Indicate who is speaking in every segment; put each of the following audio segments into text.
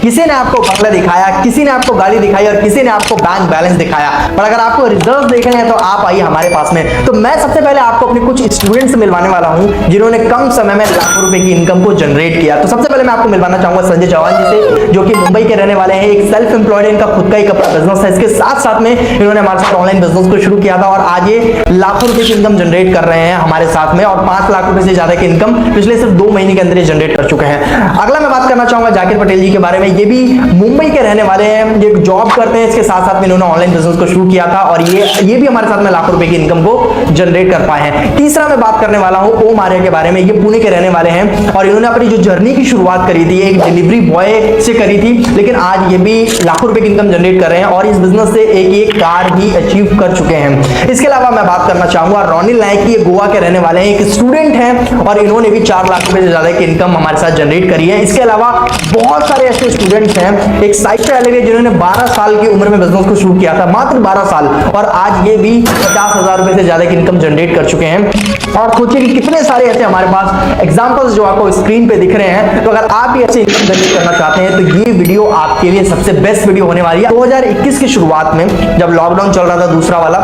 Speaker 1: किसी ने आपको बंगला दिखाया, किसी ने आपको गाड़ी दिखाई और किसी ने आपको बैंक बैलेंस दिखाया, पर अगर आपको रिजल्ट देखने हैं तो आप आइए हमारे पास में। तो मैं सबसे पहले आपको अपने कुछ स्टूडेंट से मिलवाने वाला हूं जिन्होंने कम समय में लाखों रुपए की इनकम को जनरेट किया। तो सबसे पहले मैं आपको मिलवाना चाहूंगा संजय चौहान जी से, जो कि मुंबई के रहने वाले हैं। एक सेल्फ एम्प्लॉयड, इनका खुद का ही कपड़ा बिजनेस है। इसके साथ साथ में इन्होंने हमारे साथ ऑनलाइन बिजनेस को शुरू किया था और आज ये लाखों रुपए की इनकम जनरेट कर रहे हैं हमारे साथ में, और 5 लाख रुपए से ज्यादा की इनकम पिछले सिर्फ 2 महीने के अंदर जनरेट कर चुके हैं। अगला मैं बात करना चाहूंगा जाकिर पटेल जी के बारे में। ये भी मुंबई के रहने वाले हैं, ये जॉब करते हैं, इसके साथ साथ में इन्होंने ऑनलाइन बिजनेस को शुरू किया था और ये भी हमारे साथ में लाखों रुपए की इनकम को जनरेट कर पाए हैं। तीसरा मैं बात करने वाला हूं ओम आर्य के बारे में। ये पुणे के रहने वाले हैं और इन्होंने अपनी जो जर्नी की शुरुआत करी थी एक डिलीवरी बॉय से करी थी, लेकिन आज ये भी लाखों रुपए की इनकम जनरेट कर रहे हैं और इस बिजनेस से एक कार भी अचीव कर चुके हैं। इसके अलावा मैं बात करना चाहूंगा रोनिल नायक की। ये गोवा के रहने वाले हैं, एक स्टूडेंट हैं और इन्होंने भी 4 लाख रुपए से ज्यादा की इनकम हमारे साथ जनरेट करी है। इसके अलावा बहुत सारे ऐसे स्टूडेंट्स हैं, एक साइड अलग है जिन्होंने 12 साल की उम्र में बिजनेस को शुरू किया था, मात्र 12 साल, और आज ये भी 50,000 रुपए से ज्यादा की इनकम जनरेट कर चुके हैं। और सोचिए कि कितने सारे ऐसे हमारे पास एग्जांपल्स जो आपको स्क्रीन पे दिख रहे हैं। तो अगर आप भी ऐसे इनकम जनरेट करना चाहते हैं तो ये वीडियो आपके लिए सबसे बेस्ट वीडियो होने वाली है। 2021 की शुरुआत में जब लॉकडाउन चल रहा था दूसरा वाला,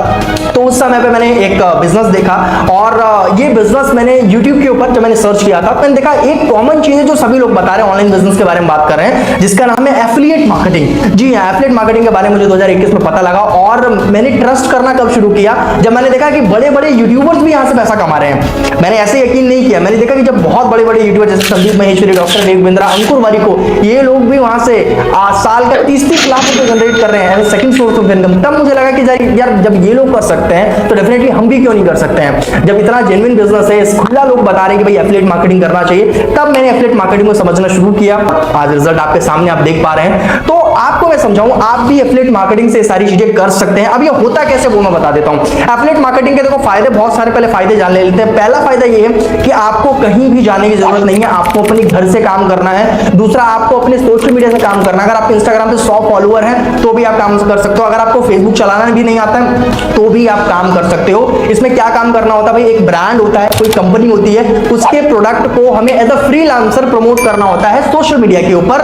Speaker 1: तो उस समय पे मैंने एक बिजनेस देखा और ये बिजनेस मैंने YouTube के ऊपर जब मैंने सर्च किया था, मैंने देखा एक कॉमन चीज है जो सभी लोग बता रहे हैं, ऑनलाइन बिजनेस के बारे में बात कर रहे हैं, जिसका नाम है एफिलिएट मार्केटिंग। जी हां, एफिलिएट मार्केटिंग के बारे में मुझे 2021 में पता लगा और मैंने ट्रस्ट करना कब शुरू किया, जब मैंने देखा कि बड़े बड़े यूट्यूबर्स भी यहां से पैसा कमा रहे हैं। मैंने ऐसे यकीन नहीं किया, मैंने देखा कि जब बहुत बड़े बड़े यूट्यूबर जैसे संदीप महेश्वरी, डॉक्टर देव बिंद्रा, अंकुर वारिको, ये लोग भी वहां से साल का 30-30 लाख रुपए जनरेट कर रहे हैं सेकंड सोर्स ऑफ इनकम, तब मुझे लगा कि यार जब ये लोग कर सकते हैं तो डेफिनेटली हम भी क्यों नहीं कर सकते हैं। जब इतना जेन्युइन बिजनेस है, खुला लोग बता रहे हैं कि भाई एफिलिएट मार्केटिंग करना चाहिए, तब मैंने एफिलिएट मार्केटिंग को समझना शुरू किया। आज रिजल्ट आपके सामने आप देख पा रहे हैं। तो आपको मैं समझाऊं, आप भी एफिलिएट मार्केटिंग से सारी चीजें कर सकते हैं। अब ये होता कैसे वो मैं बता देता हूं। एफिलिएट मार्केटिंग के देखो फायदे बहुत सारे, पहले फायदे जान लेते हैं। पहला फायदा ये है कि आपको कहीं भी जाने की जरूरत नहीं है, आपको अपने घर से काम करना है। दूसरा, आपको अपने सोशल मीडिया से काम करना है। अगर आप इंस्टाग्राम पे 100 फॉलोअर हैं तो भी आप काम कर सकते हो। अगर आपको फेसबुक चलाना भी नहीं आता है तो भी आप काम कर सकते हो। इसमें क्या काम करना होता है भाई, एक ब्रांड होता है, कोई कंपनी होती है, उसके प्रोडक्ट को हमें एज अ फ्रीलांसर प्रमोट करना होता है सोशल मीडिया के ऊपर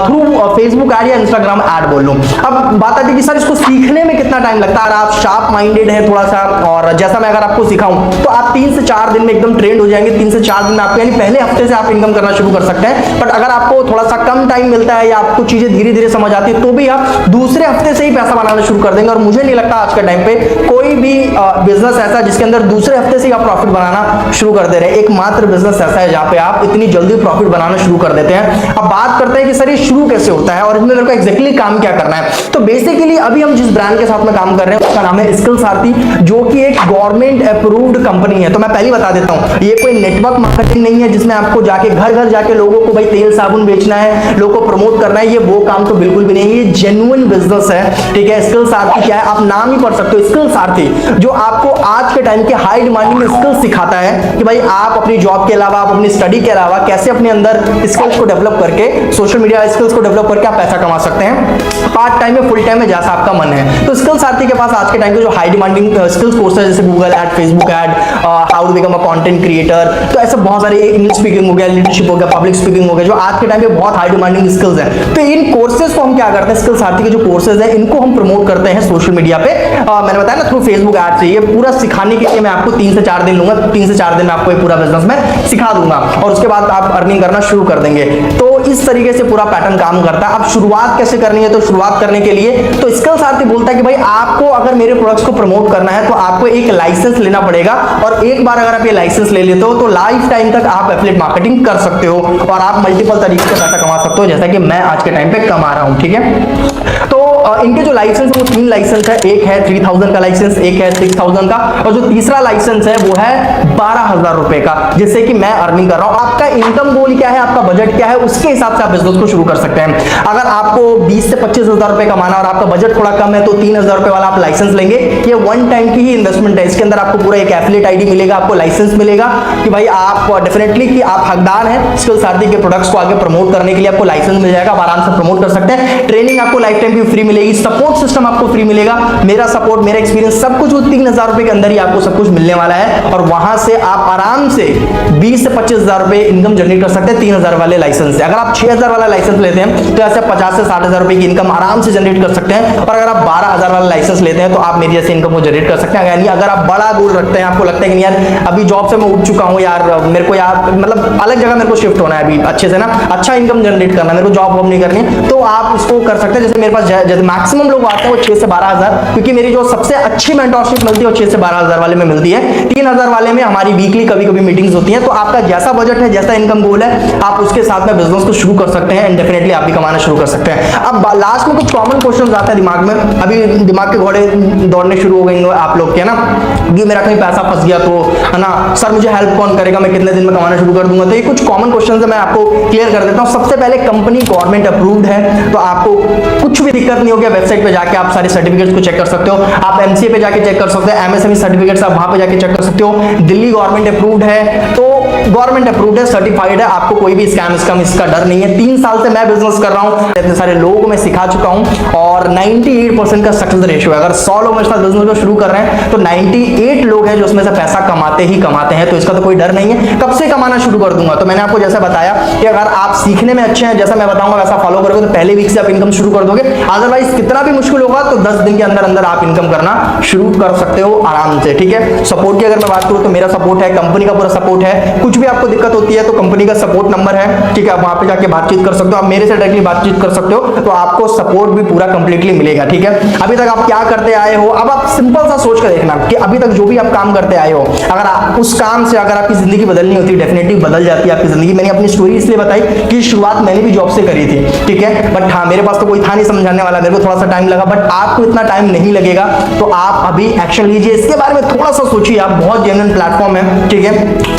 Speaker 1: थ्रू फेसबुक एड या इंस्टाग्राम एड बोल लो। अब बात आती है कि सर इसको सीखने में कितना टाइम लगता है। अगर आप शार्प माइंडेड है थोड़ा सा, और जैसा मैं अगर आपको सिखाऊं तो आप 3 से 4 दिन में एकदम ट्रेंड हो जाएंगे। 3 से 4 दिन में आपको, यानी पहले हफ्ते से आप इनकम करना शुरू कर सकते हैं। बट अगर आपको थोड़ा सा कम टाइम मिलता है या आपको चीजें धीरे धीरे समझ आती है तो भी आप दूसरे हफ्ते से ही पैसा बनाना शुरू कर देंगे। और मुझे नहीं लगता आज के टाइम पे कोई भी बिजनेस ऐसा जिसके अंदर दूसरे हफ्ते से ही आप प्रॉफिट बनाना शुरू कर दे रहे हैं। एकमात्र बिजनेस ऐसा है जहां पे आप इतनी जल्दी प्रॉफिट बनाना शुरू कर देते हैं। अब बात करते हैं कि सर ये शुरू कैसे होता है और इसमें मेरे को एग्जैक्टली काम क्या करना है। तो बेसिकली अभी हम जिस ब्रांड के साथ में काम कर रहे हैं उसका नाम है स्किल सारथी, जो कि एक गवर्नमेंट अप्रूव्ड कंपनी है। तो मैं पहले बता देता हूं, ये कोई नेटवर्क मार्केटिंग नहीं है जिसमें आपको जाके घर घर जाके लोगों को भाई तेल साबुन बेचना है, लोगों को प्रमोट करना है। ये वो काम तो बिल्कुल भी नहीं है, ये जेन्युइन बिजनेस है। ठीक है, स्किल सारथी क्या है, आप नाम ही पढ़ सकते हो, स्किल सारथी, जो आपको आज के टाइम के हाई डिमांडिंग स्किल्स सिखाता है कि भाई आप अपनी जॉब के अलावा, आप अपनी स्टडी के अलावा कैसे अपने अंदर स्किल्स को डेवलप करके, सोशल मीडिया स्किल्स को डेवलप करके आप पैसा कमा सकते हैं, पार्ट टाइम में, फुल टाइम में, जैसा आपका मन है। तो स्किल सारथी के पास आज के टाइम के जो हाई डिमांडिंग स्किल्स कोर्स है, जैसे Google ad, Facebook ad, how to become a content creator, तो ऐसे बहुत सारे, इंग्लिश स्पीकिंग हो गया, लीडरशिप हो गया, पब्लिक स्पीकिंग हो गया, जो आज के टाइम पे बहुत हाई डिमांडिंग स्किल्स हैं। तो इन कोर्सेज को हम क्या करते हैं, स्किल सारथी के जो कोर्सेज हैं इनको हम प्रमोट करते हैं सोशल मीडिया पे। मैंने बताया ना, थ्रू फेसबुक एड से। ये पूरा सिखाने के लिए मैं आपको 3 से 4 दिन लूंगा। 3 से 4 दिन में आपको ये पूरा बिजनेस में सिखा दूंगा और उसके बाद आप अर्निंग करना शुरू कर देंगे। तो इस तरीके से पूरा पैटर्न काम करता है। अब शुरुआत कैसे करनी है, तो शुरुआत करने के लिए तो स्किल सारथी बोलता है कि भाई आपको अगर मेरे प्रोडक्ट्स को प्रमोट करना है तो आपको एक लाइसेंस लेना पड़ेगा, और एक बार अगर आप ये लाइसेंस ले लेते हो तो लाइफ टाइम तक आप एफिलिएट मार्केटिंग कर सकते हो और आप मल्टीपल तरीके से पैसा कमा सकते हो, जैसा कि मैं आज के टाइम पे कमा रहा हूं। ठीक है, तो इनके जो लाइसेंस है वो 3 लाइसेंस है। एक है 3000 का लाइसेंस, एक है 6000 का, और जो तीसरा लाइसेंस है वो है 12,000 रुपए का, जिससे कि मैं अर्निंग कर रहा हूं। आपका इनकम गोल क्या है, आपका बजट क्या है, उसके हिसाब से आप बिजनेस को शुरू कर सकते हैं। अगर आपको 20 से 25,000 रुपए कमाना और आपका बजट थोड़ा कम है तो 3,000 रुपए वाला आप लाइसेंस लेंगे। ये वन टाइम की ही इन्वेस्टमेंट है। इसके अंदर आपको पूरा एक एफिलिएट आईडी मिलेगा, आपको लाइसेंस मिलेगा कि भाई आप डेफिनेटली कि आप हकदार हैं स्किल सारथी के प्रोडक्ट्स को आगे प्रमोट करने के लिए। आपको लाइसेंस मिल जाएगा, आप आराम से प्रमोट कर सकते हैं। ट्रेनिंग आपको लाइफ टाइम की फ्री मिलेगी, सपोर्ट सिस्टम आपको फ्री मिलेगा, मेरा सपोर्ट, मेरा एक्सपीरियंस, सब कुछ 3,000 रुपए के अंदर ही आपको सब कुछ मिलने वाला है। और वहां से आप आराम से 20 से 25,000 रुपए इनकम जनरेट कर सकते हैं 3,000 वाले लाइसेंस से। अगर आप 6,000 वाला लाइसेंस लेते हैं तो ऐसे 50 से 60,000 रुपए की इनकम आराम से जनरेट कर सकते हैं। और अगर आप 12,000 वाला लाइसेंस लेते हैं तो आप मेरी जैसे इनकम को जनरेट कर सकते हैं। यानी अगर आप बड़ा गोल रखते हैं, आपको लगता है कि यार अभी जॉब से मैं उठ चुका हूं यार, मेरे को यार मतलब अलग जगह मेरे को शिफ्ट होना है अभी अच्छे से ना, अच्छा इनकम जनरेट करना है, मेरे को जॉब वॉब नहीं करनी, तो आप इसको कर सकते हैं। जैसे मेरे पास जैसे मैक्सिमम लोग आते हैं वो 6 से 12,000, क्योंकि मेरी जो सबसे अच्छी मेंटरशिप मिलती है वो 6 से 12,000 वाले में मिलती है। 3,000 वाले में हमारी वीकली कभी कभी मीटिंग्स होती हैं। तो आपका जैसा बजट है, जैसा इनकम गोल है, आप उसके साथ में बिजनेस को शुरू कर सकते हैं एंड डेफिनेटली आप भी कमाना शुरू कर सकते हैं। अब लास्ट में कुछ कॉमन क्वेश्चन आते हैं दिमाग में, अभी दिमाग के घोड़े दौड़ने शुरू हो गए आप लोग के ना, कि मेरा कहीं पैसा फंस गया तो है ना, सर मुझे हेल्प कौन करेगा, मैं कितने दिन में कमाना शुरू कर दूंगा। तो ये कुछ कॉमन क्वेश्चन है, मैं आपको क्लियर कर देता हूं। सबसे पहले कंपनी गवर्नमेंट अप्रूव्ड है, तो आपको कुछ भी दिक्कत नहीं होगी। वेबसाइट पे जाके आप सारे सर्टिफिकेट्स को चेक कर सकते हो, आप एमसीए पे जाके चेक कर सकते हो, एमएसएमई सर्टिफिकेट्स आप वहां पे जाके चेक कर सकते हो। दिल्ली गवर्नमेंट अप्रूव्ड है, तो गवर्नमेंट अप्रूव्ड है, सर्टिफाइड है, आपको कोई भी स्कैम इसका डर नहीं है। 3 साल से मैं बिजनेस कर रहा हूं, इतने सारे लोगों को मैं सिखा चुका हूं और 98% का सक्सेस रेशियो है। अगर 100 लोग मेरे साथ बिजनेस को शुरू कर रहे हैं तो 98 लोग हैं जो उसमें से पैसा कमाते ही कमाते हैं, तो इसका तो कोई डर नहीं है। कब से कमाना शुरू कर दूंगा, तो मैंने आपको जैसा बताया कि अगर आप सीखने में अच्छे हैं, जैसा मैं बताऊंगा वैसा फॉलो करोगे तो पहले वीक से आप इनकम शुरू कर दोगे। अदरवाइज कितना भी मुश्किल होगा तो 10 दिन के अंदर अंदर आप इनकम करना शुरू कर सकते हो आराम से, ठीक है। सपोर्ट की अगर मैं बात करूं तो मेरा सपोर्ट है, कंपनी का पूरा सपोर्ट है। कुछ भी आपको दिक्कत होती है तो कंपनी का सपोर्ट नंबर है, ठीक है, आप वहां पे जाके बातचीत कर सकते हो, आप मेरे से डायरेक्टली बातचीत कर सकते हो, तो आपको सपोर्ट भी पूरा कंप्लीटली मिलेगा, ठीक है। अभी तक आप क्या करते आए हो, अब आप सिंपल सा सोच कर देखना कि अभी तक जो भी आप काम करते आए हो, अगर आप उस काम से अगर आपकी जिंदगी बदलनी होती है, डेफिनेटली बदल जाती है आपकी जिंदगी। मैंने अपनी स्टोरी इसलिए बताई कि शुरुआत मैंने भी जॉब से करी थी, ठीक है, बट हाँ मेरे पास तो कोई था नहीं समझाने वाला, मेरे को थोड़ा सा टाइम लगा, बट आपको इतना टाइम नहीं लगेगा, तो आप अभी एक्शन लीजिए, इसके बारे में थोड़ा सा सोचिए, आप बहुत जेन्युइन प्लेटफॉर्म है, ठीक है।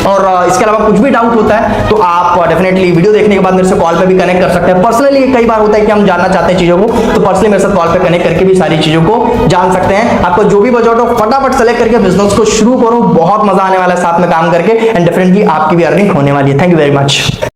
Speaker 1: और इसके अलावा कुछ भी डाउट होता है तो आप डेफिनेटली वीडियो देखने के बाद मेरे से कॉल पे भी कनेक्ट कर सकते हैं। पर्सनली कई बार होता है कि हम जानना चाहते हैं चीजों को, तो पर्सनली मेरे साथ कॉल पे कनेक्ट करके भी सारी चीजों को जान सकते हैं। आपको जो भी बजट हो फटाफट सेलेक्ट करके बिजनेस को शुरू करो, बहुत मजा आने वाला है साथ में काम करके एंड डेफिनेटली आपकी भी अर्निंग होने वाली है। Thank you very much.